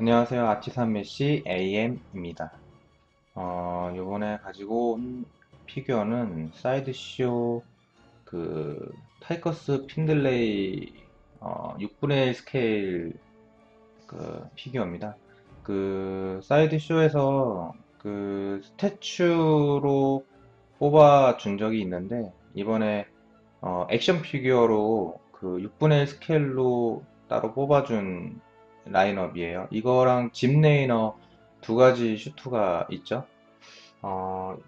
안녕하세요. 아치산메시 AM입니다. 요번에 가지고 온 피규어는 사이드쇼 타이커스 핀들레이 6분의 1 스케일 피규어입니다. 사이드쇼에서 스태츄로 뽑아준 적이 있는데 이번에 액션 피규어로 6분의 1 스케일로 따로 뽑아준 라인업이에요. 이거랑 집 레이너 두 가지 슈트가 있죠.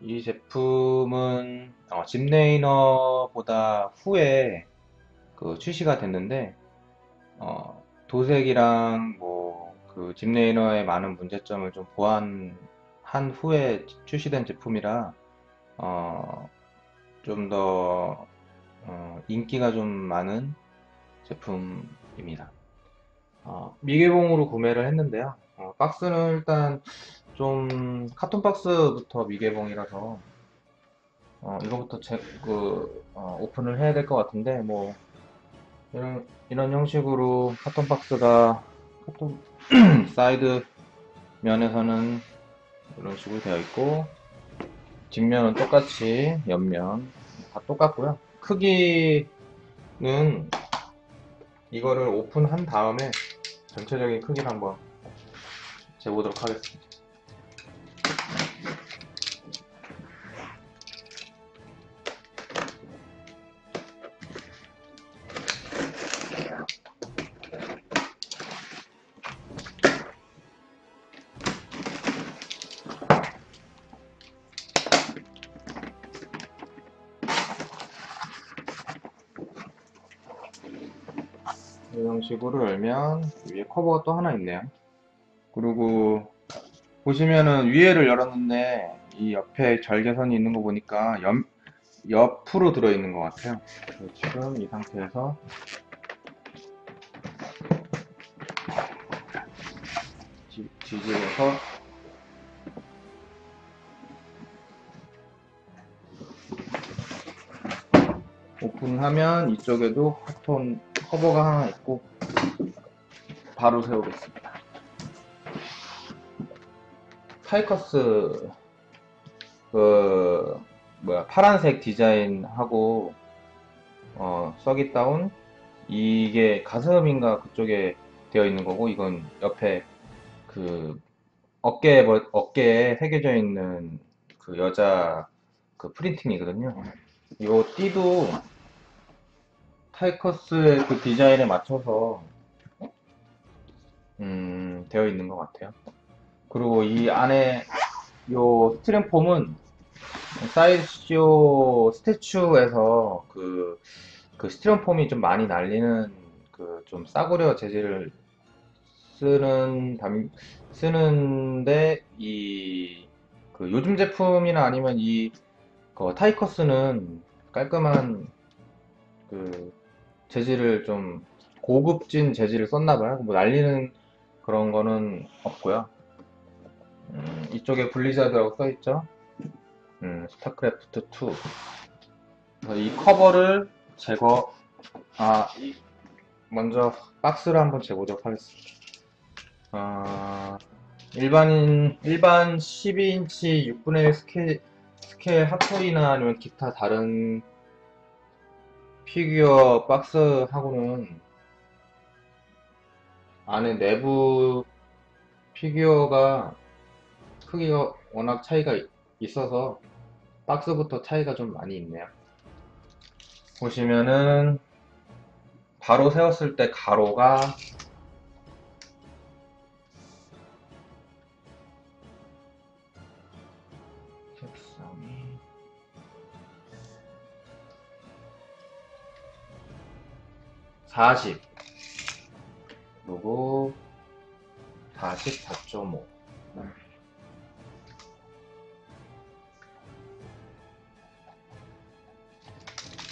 이 제품은 집 레이너보다 후에 출시가 됐는데 도색이랑 집 레이너의 많은 문제점을 좀 보완한 후에 출시된 제품이라 좀 더 인기가 좀 많은 제품입니다. 미개봉으로 구매를 했는데요. 박스는 일단 좀 카톤 박스부터 미개봉이라서 이거부터 오픈을 해야 될 것 같은데 뭐 이런 형식으로 카톤 박스가 카톤 사이드 면에서는 이런 식으로 되어 있고 뒷면은 똑같이 옆면 다 똑같고요. 크기는 이거를 오픈한 다음에 전체적인 크기를 한번 재보도록 하겠습니다. 이 형식으로 열면 위에 커버가 또 하나 있네요. 그리고 보시면은 위에를 열었는데 이 옆에 절개선이 있는 거 보니까 옆으로 들어있는 것 같아요. 그래서 지금 이 상태에서 뒤집어서 오픈하면 이쪽에도 카톤 커버가 하나 있고 바로 세우겠습니다. 타이커스 파란색 디자인하고 서기 다운 이게 가슴인가 그쪽에 되어 있는 거고 이건 옆에 그 어깨에 새겨져 있는 여자 프린팅이거든요. 이 띠도 타이커스의 디자인에 맞춰서 되어 있는 것 같아요. 그리고 이 안에 요 스트램폼은 사이드쇼 스태츄에서 스티로폼이 좀 많이 날리는 좀 싸구려 재질을 쓰는데 요즘 제품이나 아니면 타이커스는 깔끔한 재질을 좀 고급진 재질을 썼나봐요. 뭐 날리는 그런 거는 없고요. 이쪽에 블리자드라고 써있죠. 스타크래프트 2. 그래서 이 커버를 먼저 박스를 한번 재보도록 하겠습니다. 일반 12인치 6분의 1 스케일 핫토이나 아니면 기타 다른 피규어 박스하고는 안에 내부 피규어가 크기가 워낙 차이가 있어서 박스부터 차이가 좀 많이 있네요. 보시면은 바로 세웠을 때 가로가 40 그리고 44.5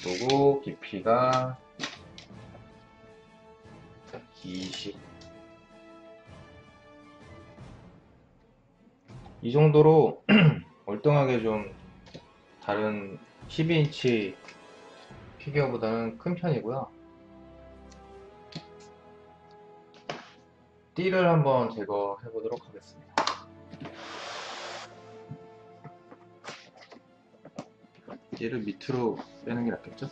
그리고 깊이가 20 이 정도로 월등하게 좀 다른 12인치 피규어보다는 큰 편이고요. 띠를 한번 제거해 보도록 하겠습니다. 띠를 밑으로 빼는 게 낫겠죠?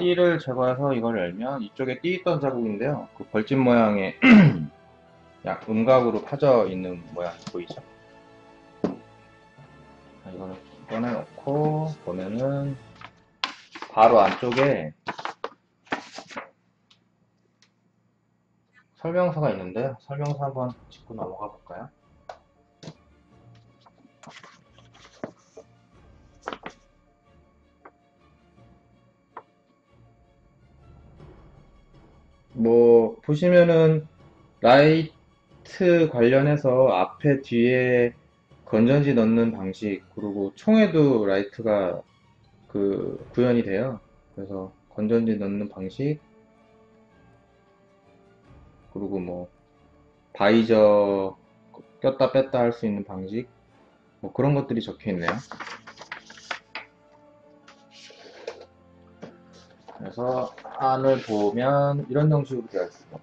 띠를 제거해서 이걸 열면 이쪽에 띠 있던 자국인데요. 그 벌집 모양의 약 음각으로 파져 있는 모양 보이죠? 이거를 꺼내놓고 보면은 바로 안쪽에 설명서가 있는데요. 설명서 한번 짚고 넘어가 볼까요? 뭐 보시면은 라이트 관련해서 앞에 뒤에 건전지 넣는 방식, 그리고 총에도 라이트가 그 구현이 돼요. 그래서 건전지 넣는 방식, 그리고 뭐 바이저 꼈다 뺐다 할 수 있는 방식, 뭐 그런 것들이 적혀 있네요. 그래서 안을 보면 이런 형식으로 되어 있습니다.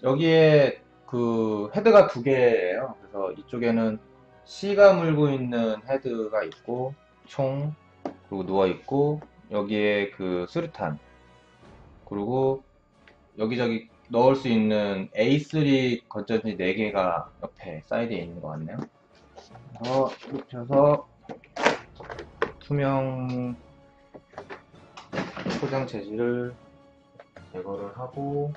여기에 그 헤드가 두 개예요. 그래서 이쪽에는 C가 물고 있는 헤드가 있고, 총, 그리고 누워 있고, 여기에 그 수류탄, 그리고 여기저기 넣을 수 있는 A3 건전지 4개가 옆에 사이드에 있는 것 같네요. 그래서 눕혀서 투명 포장 재질을 제거를 하고,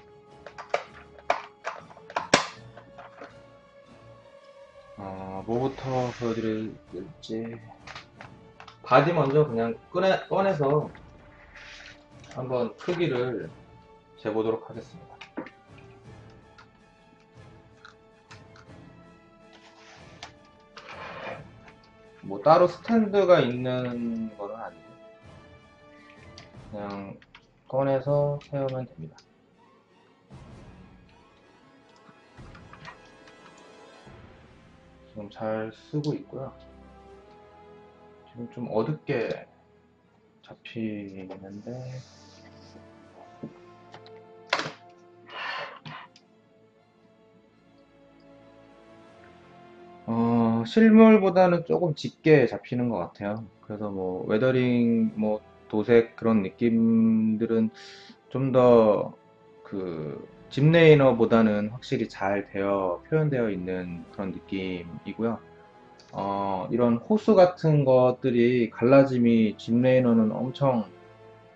뭐부터 보여드릴지. 바디 먼저 그냥 꺼내서 한번 크기를 재보도록 하겠습니다. 뭐 따로 스탠드가 있는 거는 아니고 그냥 꺼내서 세우면 됩니다. 지금 잘 쓰고 있고요. 지금 좀 어둡게 잡히는데 실물보다는 조금 짙게 잡히는 것 같아요. 그래서 뭐 웨더링, 뭐 도색 그런 느낌들은 좀 더 그 짚레이너보다는 확실히 잘 표현되어 있는 그런 느낌이고요. 이런 호수 같은 것들이 갈라짐이 짚레이너는 엄청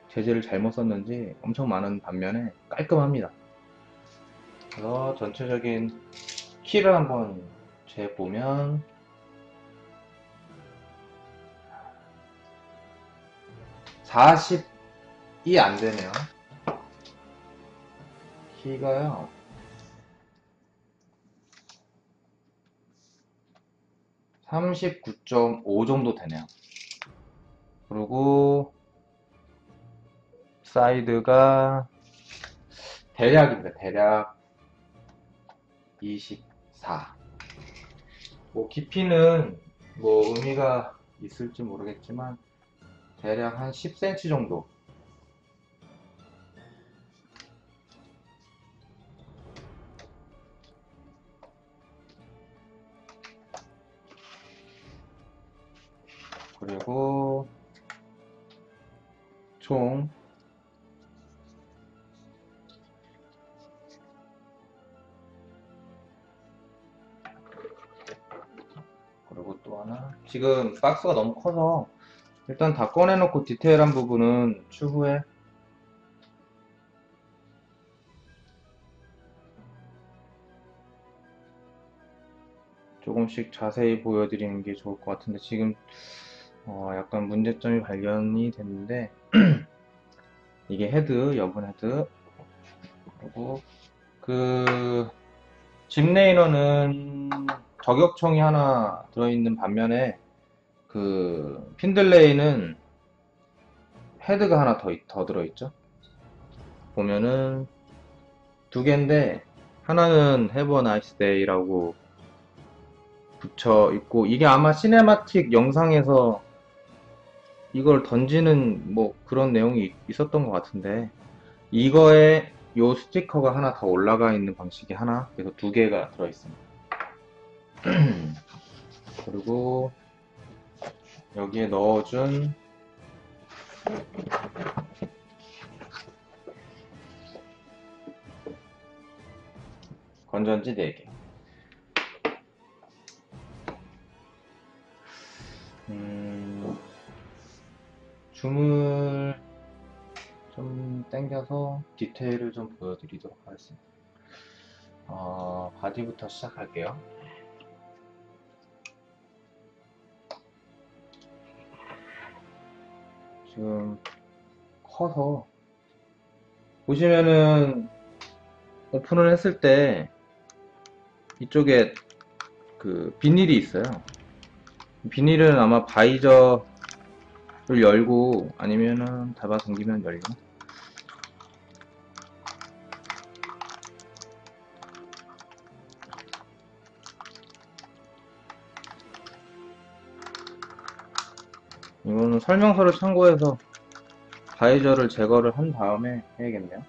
재질을 잘못 썼는지 엄청 많은 반면에 깔끔합니다. 그래서 전체적인 키를 한번 재보면 40이 안 되네요. 키가요. 39.5 정도 되네요. 그리고 사이드가 대략입니다. 대략 24. 뭐 깊이는 뭐 의미가 있을지 모르겠지만 대략 한 10cm 정도. 그리고 총 그리고 또 하나, 지금 박스가 너무 커서 일단 다 꺼내놓고 디테일한 부분은 추후에 조금씩 자세히 보여드리는 게 좋을 것 같은데 지금 약간 문제점이 발견이 됐는데 이게 헤드, 여분 헤드 그리고 그 짚레이너는 저격총이 하나 들어있는 반면에 그 핀들레이는 헤드가 하나 더 들어있죠. 보면은 두 개인데 하나는 Have a nice day라고 붙여 있고 이게 아마 시네마틱 영상에서 이걸 던지는 뭐 그런 내용이 있었던 것 같은데 이거에 요 스티커가 하나 더 올라가 있는 방식이 하나 그래서 두 개가 들어있습니다. 그리고 여기에 넣어준 건전지 4개. 줌을 좀 당겨서 디테일을 좀 보여드리도록 하겠습니다. 바디부터 시작할게요. 지금 커서 보시면은 오픈을 했을 때 이쪽에 그 비닐이 있어요. 비닐은 아마 바이저를 열고 아니면은 잡아당기면 열리나? 이거는 설명서를 참고해서 바이저를 제거를 한 다음에 해야겠네요.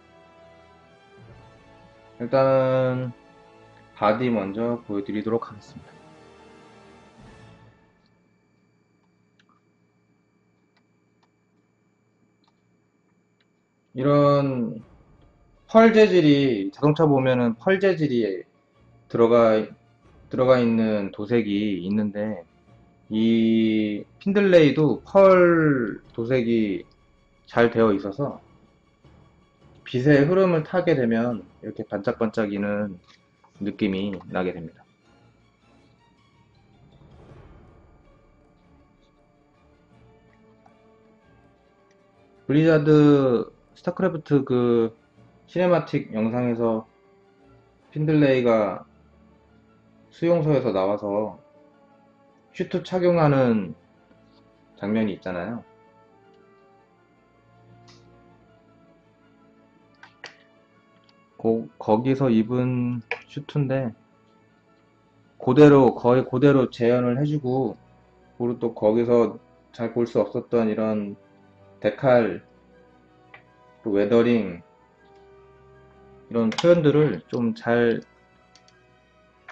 일단은 바디 먼저 보여드리도록 하겠습니다. 이런 펄 재질이 자동차 보면은 펄 재질이 들어가 있는 도색이 있는데 이 핀들레이도 펄 도색이 잘 되어 있어서 빛의 흐름을 타게 되면 이렇게 반짝반짝이는 느낌이 나게 됩니다. 블리자드 스타크래프트 그 시네마틱 영상에서 핀들레이가 수용소에서 나와서 슈트 착용하는 장면이 있잖아요. 거기서 입은 슈트인데 거의 그대로 재현을 해주고 그리고 또 거기서 잘 볼 수 없었던 이런 데칼, 웨더링 이런 표현들을 좀 잘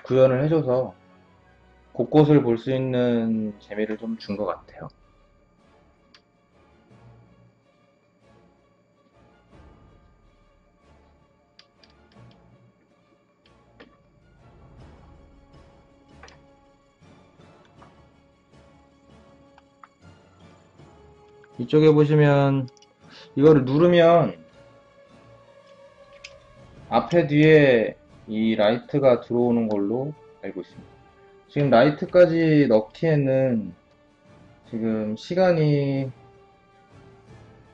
구현을 해줘서 곳곳을 볼 수 있는 재미를 좀 준 것 같아요. 이쪽에 보시면 이거를 누르면 앞에 뒤에 이 라이트가 들어오는 걸로 알고 있습니다. 지금 라이트까지 넣기에는 지금 시간이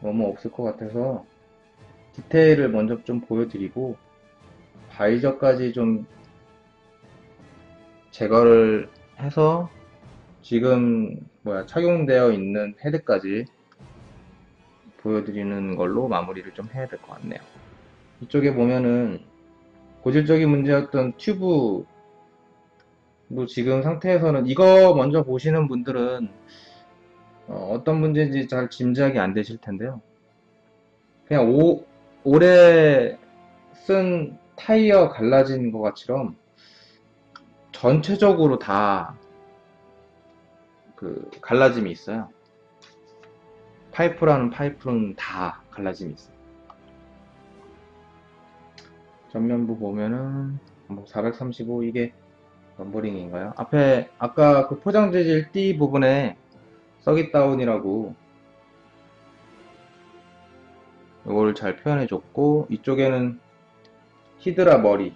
너무 없을 것 같아서 디테일을 먼저 좀 보여드리고 바이저까지 좀 제거를 해서 지금 착용되어 있는 헤드까지 보여드리는 걸로 마무리를 좀 해야 될 것 같네요. 이쪽에 보면은 고질적인 문제였던 튜브도 지금 상태에서는 이거 먼저 보시는 분들은 어떤 문제인지 잘 짐작이 안 되실 텐데요. 그냥 오래 쓴 타이어 갈라진 것 같처럼 전체적으로 다 그 갈라짐이 있어요. 파이프라는 파이프는 다 갈라짐이 있어요. 전면부 보면은 뭐 435 이게 넘버링인가요? 앞에 아까 그 포장 재질 띠 부분에 서킷 다운이라고 이거를 잘 표현해 줬고 이쪽에는 히드라 머리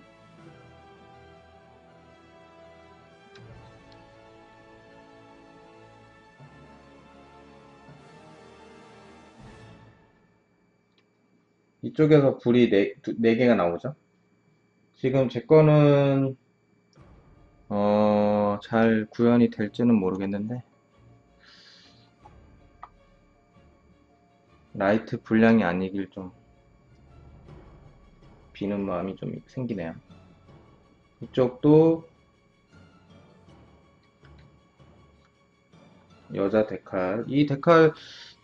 이쪽에서 불이 네 개가 나오죠. 지금 제 거는 잘 구현이 될지는 모르겠는데 라이트 불량이 아니길 좀 비는 마음이 좀 생기네요. 이쪽도 여자 데칼. 이 데칼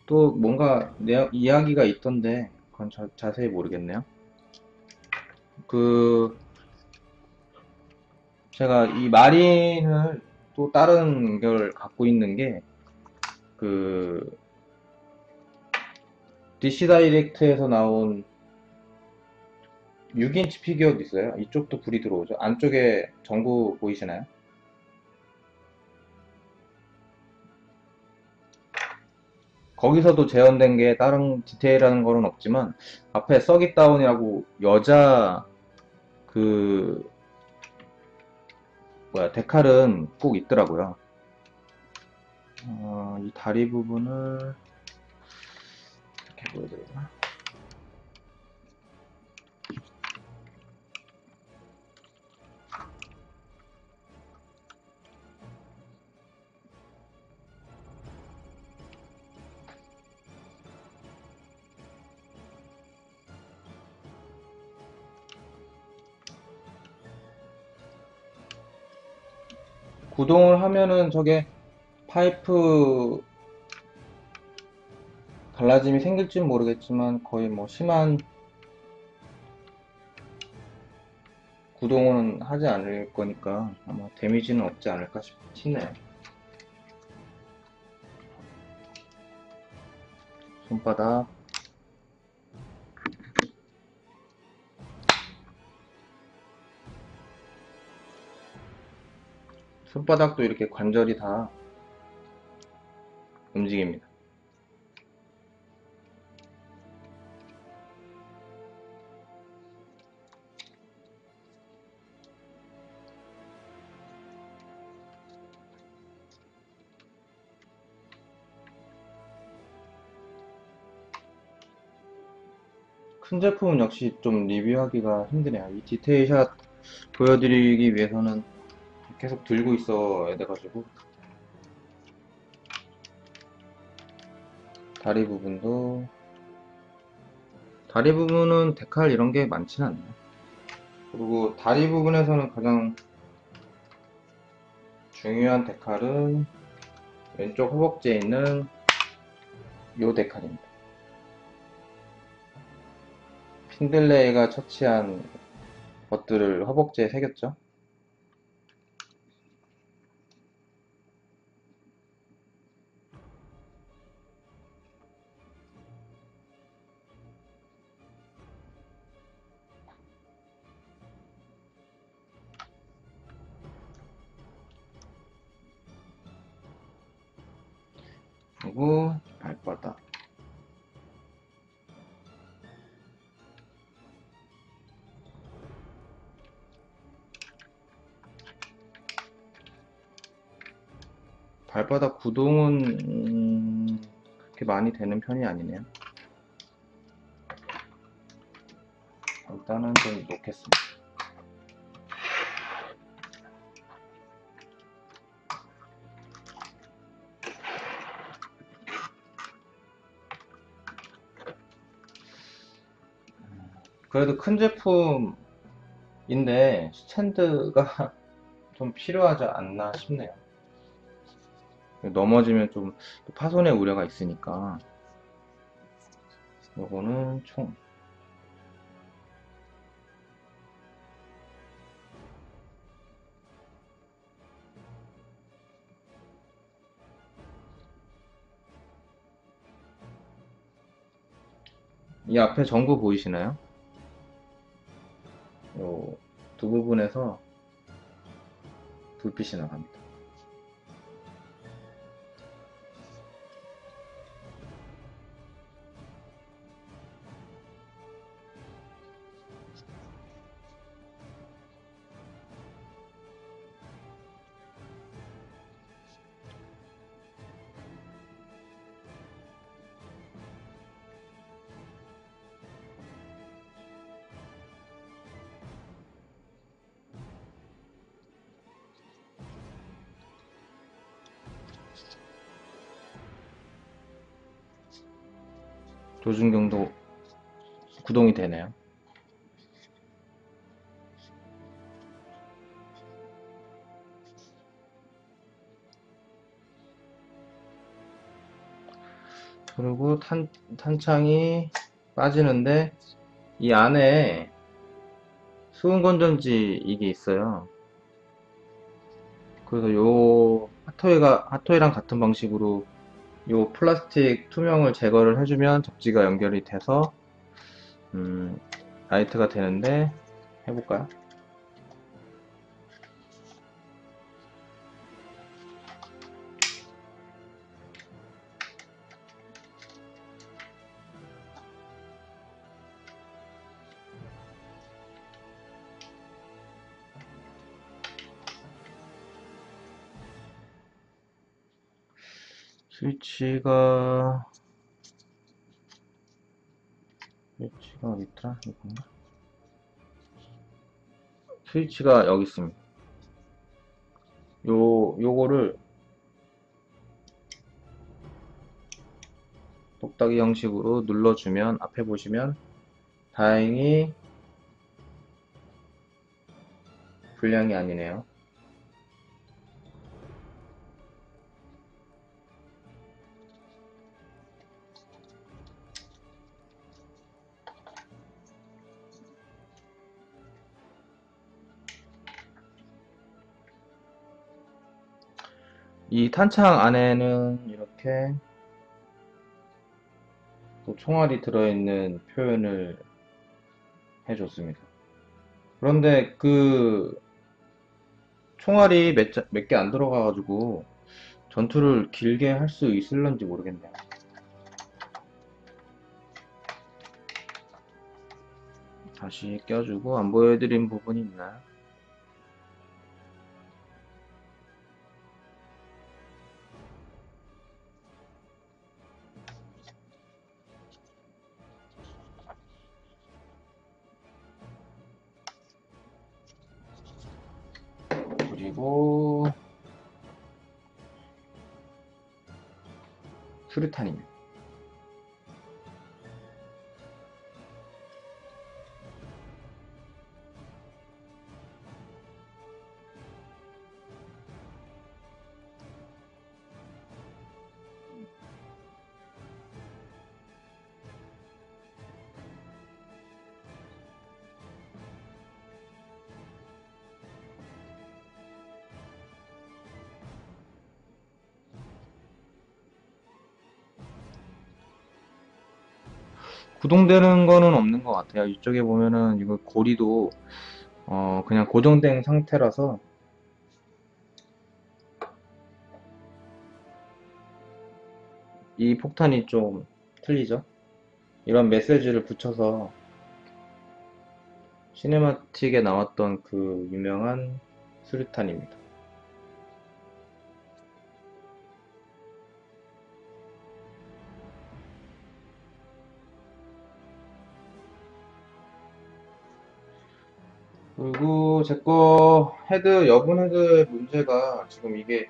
또 뭔가 이야기가 있던데 그건 자세히 모르겠네요. 그 제가 이 마린을 또 다른 걸 갖고 있는 게 그 DC 다이렉트에서 나온 6인치 피규어도 있어요. 이쪽도 불이 들어오죠. 안쪽에 전구 보이시나요? 거기서도 재현된 게 다른 디테일하는 거는 없지만 앞에 서기 다운이라고 여자 그 뭐야 데칼은 꼭 있더라고요. 이 다리 부분을 이렇게 보여드리나? 구동을 하면은 저게 파이프 갈라짐이 생길지는 모르겠지만 거의 뭐 심한 구동은 하지 않을 거니까 아마 데미지는 없지 않을까 싶네요. 손바닥 손바닥도 이렇게 관절이 다 움직입니다. 큰 제품은 역시 좀 리뷰하기가 힘드네요. 이 디테일샷 보여드리기 위해서는 계속 들고 있어야 돼가지고 다리 부분도 다리 부분은 데칼 이런 게 많지는 않네요. 그리고 다리 부분에서는 가장 중요한 데칼은 왼쪽 허벅지에 있는 요 데칼입니다. 핀들레이가 처치한 것들을 허벅지에 새겼죠. 그리고 발바닥 발바닥 구동은 그렇게 많이 되는 편이 아니네요. 일단은 좀 놓겠습니다. 그래도 큰 제품인데 스탠드가 좀 필요하지 않나 싶네요. 넘어지면 좀 파손의 우려가 있으니까 요거는 총 이 앞에 전구 보이시나요? 요 두 부분에서 불빛이 나갑니다. 조준경도 구동이 되네요. 그리고 탄창이 빠지는데 이 안에 수은 건전지 이게 있어요. 그래서 요 핫토이랑 같은 방식으로 요 플라스틱 투명을 제거를 해주면 접지가 연결이 돼서 음, 라이트가 되는데 해볼까요? 스위치가 어디 있더라? 이건가? 스위치가 여기 있습니다. 요거를 똑딱이 형식으로 눌러주면 앞에 보시면 다행히 불량이 아니네요. 이 탄창 안에는 이렇게 또 총알이 들어있는 표현을 해줬습니다. 그런데 그 총알이 몇 개 안 들어가가지고 전투를 길게 할 수 있을런지 모르겠네요. 다시 껴주고 안 보여드린 부분이 있나요? 그리고 수류탄입니다. 구동되는 거는 없는 것 같아요. 이쪽에 보면은 이거 고리도 그냥 고정된 상태라서 이 폭탄이 좀 틀리죠? 이런 메시지를 붙여서 시네마틱에 나왔던 그 유명한 수류탄입니다. 그리고 제 거 여분 헤드의 문제가 지금 이게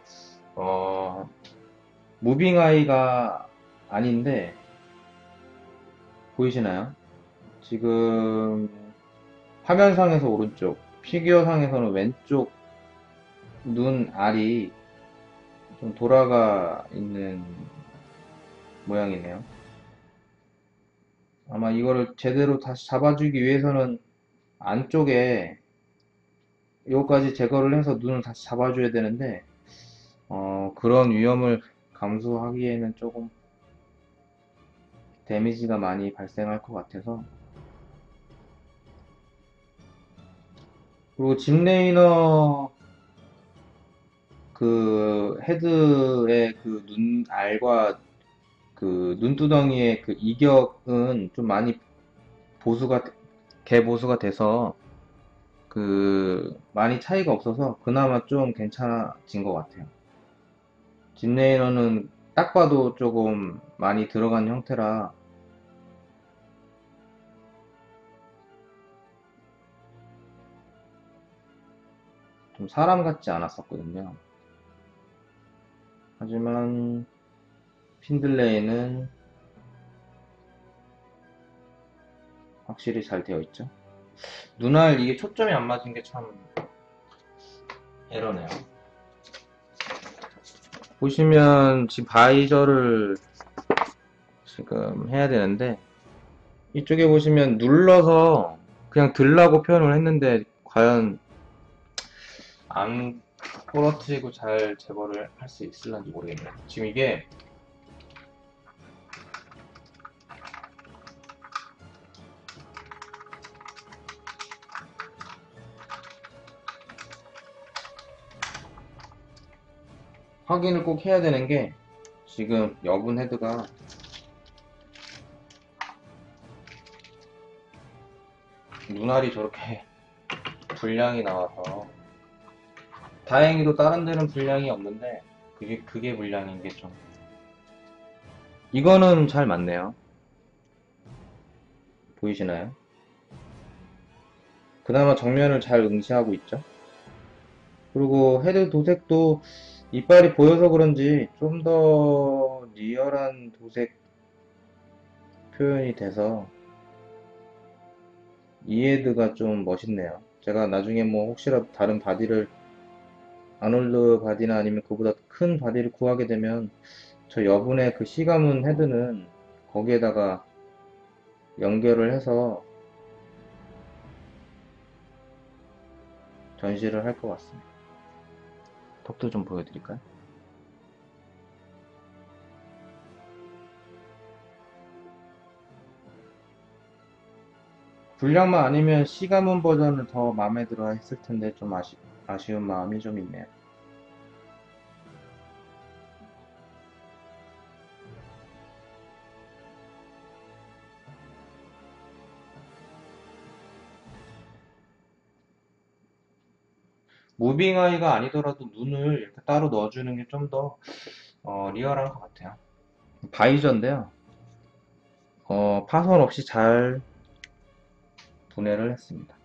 무빙 아이가 아닌데 보이시나요? 지금 화면상에서 오른쪽, 피규어상에서는 왼쪽 눈 알이 좀 돌아가 있는 모양이네요. 아마 이거를 제대로 다시 잡아주기 위해서는 안쪽에 요거까지 제거를 해서 눈을 다시 잡아줘야 되는데 그런 위험을 감수하기에는 조금 데미지가 많이 발생할 것 같아서. 그리고 짚 레이너 그 헤드의 그 눈알과 그 눈두덩이의 그 이격은 좀 많이 보수가 개보수가 돼서 그 많이 차이가 없어서 그나마 좀 괜찮아진 것 같아요. 짚 레이너는 딱 봐도 조금 많이 들어간 형태라 좀 사람 같지 않았었거든요. 하지만 핀들레이는 확실히 잘 되어 있죠. 눈알 이게 초점이 안 맞은 게 참 에러네요. 보시면 지금 바이저를 지금 해야 되는데 이쪽에 보시면 눌러서 그냥 들라고 표현을 했는데 과연 안 부러뜨리고 잘 제거를 할 수 있을런지 모르겠네요. 지금 이게 확인을 꼭 해야 되는 게 지금 여분 헤드가 눈알이 저렇게 불량이 나와서 다행히도 다른 데는 불량이 없는데 그게 불량인 게 좀 이거는 잘 맞네요. 보이시나요? 그나마 정면을 잘 응시하고 있죠. 그리고 헤드 도색도 이빨이 보여서 그런지 좀 더 리얼한 도색 표현이 돼서 이 헤드가 좀 멋있네요. 제가 나중에 뭐 혹시라도 다른 바디를 아놀드 바디나 아니면 그보다 큰 바디를 구하게 되면 저 여분의 그 시가문 헤드는 거기에다가 연결을 해서 전시를 할 것 같습니다. 턱도 좀 보여드릴까요? 분량만 아니면 시가문 버전을 더 마음에 들어 했을 텐데 좀 아쉬운 마음이 좀 있네요. 무빙 아이가 아니더라도 눈을 이렇게 따로 넣어주는 게 좀 더 리얼한 것 같아요. 바이저인데요. 파손 없이 잘 분해를 했습니다.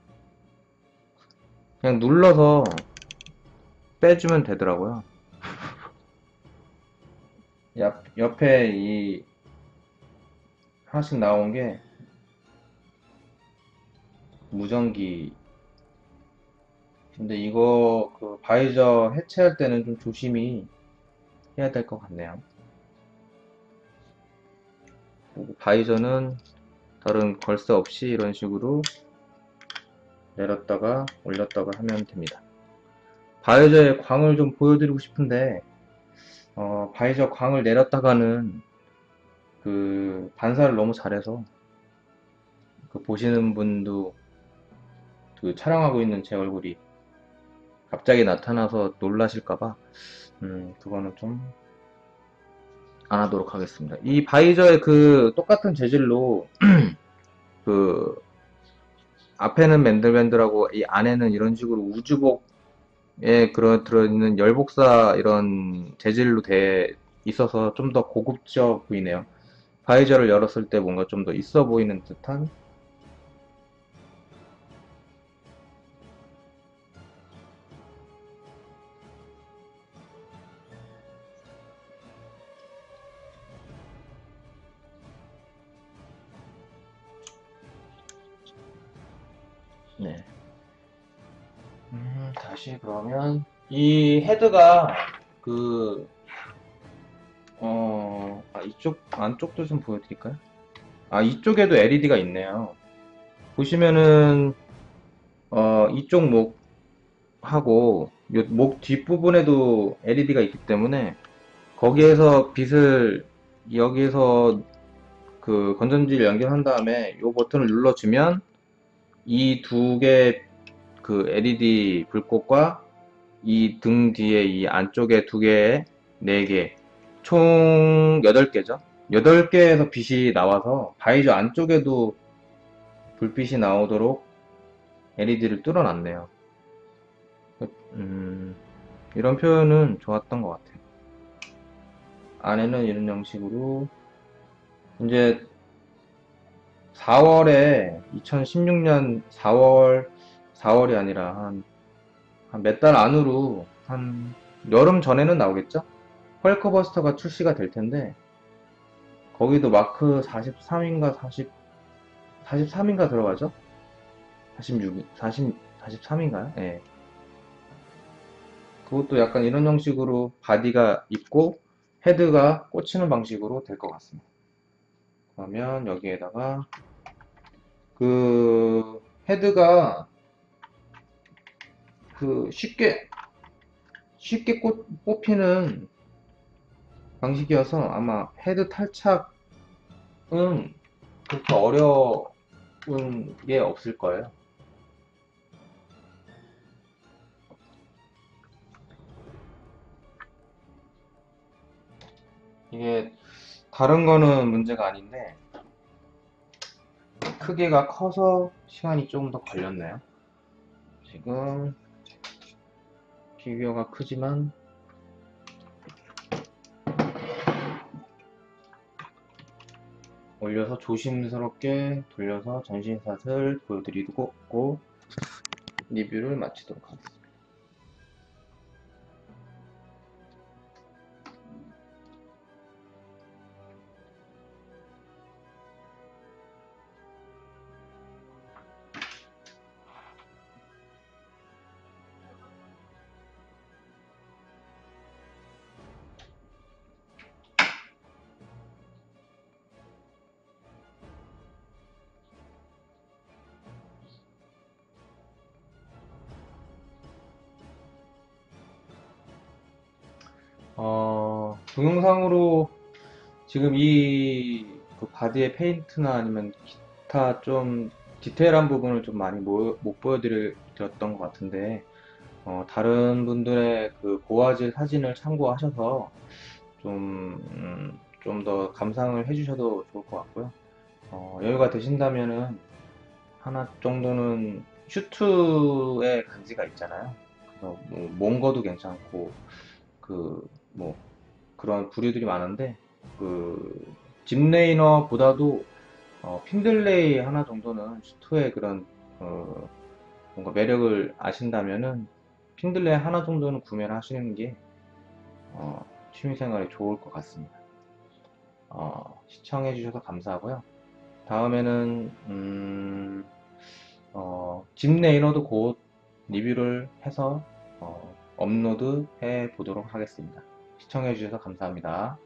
그냥 눌러서 빼주면 되더라고요. 옆에 이 하나씩 나온 게 무전기. 근데 이거 그 바이저 해체할 때는 좀 조심히 해야 될 것 같네요. 그리고 바이저는 다른 걸쇠 없이 이런 식으로 내렸다가 올렸다가 하면 됩니다. 바이저의 광을 좀 보여드리고 싶은데 바이저 광을 내렸다가는 그 반사를 너무 잘해서 그 보시는 분도 그 촬영하고 있는 제 얼굴이 갑자기 나타나서 놀라실까봐 그거는 좀 안 하도록 하겠습니다. 이 바이저의 그 똑같은 재질로 그 앞에는 맨들맨들하고 이 안에는 이런 식으로 우주복에 들어있는 열복사 이런 재질로 돼 있어서 좀 더 고급져 보이네요. 바이저를 열었을 때 뭔가 좀 더 있어 보이는 듯한 네. 다시 그러면 이 헤드가 그 이쪽 안쪽도 좀 보여드릴까요? 이쪽에도 LED가 있네요. 보시면은 이쪽 목하고 목 뒷부분에도 LED가 있기 때문에 거기에서 빛을 여기에서 그 건전지를 연결한 다음에 이 버튼을 눌러주면 이 두 개 그 LED 불꽃과 이 등 뒤에 이 안쪽에 두 개에 네 개, 총 8개죠. 8개에서 빛이 나와서 바이저 안쪽에도 불빛이 나오도록 LED를 뚫어놨네요. 이런 표현은 좋았던 것 같아요. 안에는 이런 형식으로 이제 4월에 2016년 4월이 아니라 한 몇 달 안으로 한 여름 전에는 나오겠죠? 헐크버스터가 출시가 될 텐데 거기도 마크 43인가 40 43인가 들어가죠? 46, 40, 43인가요? 예. 그것도 약간 이런 형식으로 바디가 있고 헤드가 꽂히는 방식으로 될 것 같습니다. 그러면 여기에다가 그 헤드가 그 쉽게 뽑히는 방식이어서 아마 헤드 탈착은 그렇게 어려운 게 없을 거예요. 이게 다른 거는 문제가 아닌데 크기가 커서 시간이 조금 더 걸렸네요. 지금 피규어가 크지만 올려서 조심스럽게 돌려서 전신샷을 보여드리고 리뷰를 마치도록 하겠습니다. 동영상으로 지금 그 바디의 페인트나 아니면 기타 좀 디테일한 부분을 좀 많이 못 보여드렸던 것 같은데, 다른 분들의 그 고화질 사진을 참고하셔서 좀 더 감상을 해주셔도 좋을 것 같고요. 여유가 되신다면은 하나 정도는 슈트의 간지가 있잖아요. 그래서 뭐 몽거도 괜찮고 뭐 그런 부류들이 많은데 그 짚레이너보다도 핀들레이 하나 정도는 슈트의 그런 뭔가 매력을 아신다면은 핀들레이 하나 정도는 구매를 하시는 게 취미생활에 좋을 것 같습니다. 시청해 주셔서 감사하고요. 다음에는 짚레이너도 곧 리뷰를 해서 업로드 해 보도록 하겠습니다. 시청해 주셔서 감사합니다.